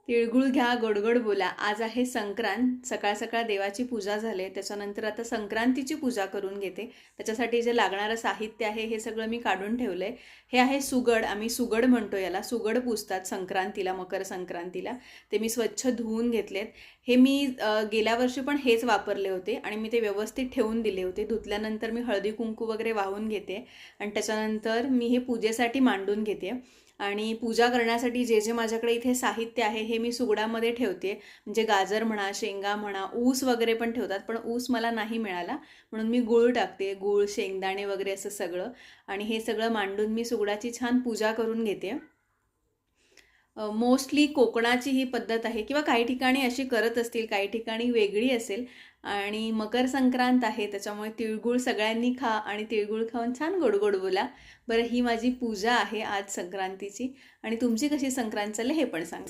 तिळगुळ घ्या गोड गोड बोला. आज आहे संक्रांत. सकाळ सकाळ देवाची पूजा झाली. त्याच्यानंतर आता संक्रांतीची पूजा करून घेते. त्याच्यासाठी जे लागणारं साहित्य आहे हे सगळं मी काढून ठेवलं आहे. हे आहे सुगड. आम्ही सुगड म्हणतो याला. सुगड पुजतात संक्रांतीला, मकर संक्रांतीला. ते मी स्वच्छ धुवून घेतलेत. हे मी गेल्या वर्षी पण हेच वापरले होते आणि मी ते व्यवस्थित ठेवून दिले होते. धुतल्यानंतर मी हळदी कुंकू वगैरे वाहून घेते आणि त्याच्यानंतर मी हे पूजेसाठी मांडून घेते. आणि पूजा करण्यासाठी जे जे माझ्याकडे इथे साहित्य आहे हे मी सुगडामध्ये ठेवते. म्हणजे गाजर म्हणा, शेंगा म्हणा, ऊस वगैरे पण ठेवतात, पण ऊस मला नाही मिळाला म्हणून मी गूळ टाकते. गूळ, शेंगदाणे वगैरे असं सगळं. आणि हे सगळं मांडून मी सुगडाची छान पूजा करून घेते. मोस्टली कोकणाची ही पद्धत आहे किंवा काही ठिकाणी अशी करत असतील, काही ठिकाणी वेगळी असेल. आणि मकर संक्रांत आहे त्याच्यामुळे तिळगुळ सगळ्यांनी खा आणि तिळगुळ खाऊन छान गोड गोड बोला. बरं, ही माझी पूजा आहे आज संक्रांतीची. आणि तुमची कशी संक्रांत चालली हे पण सांगा.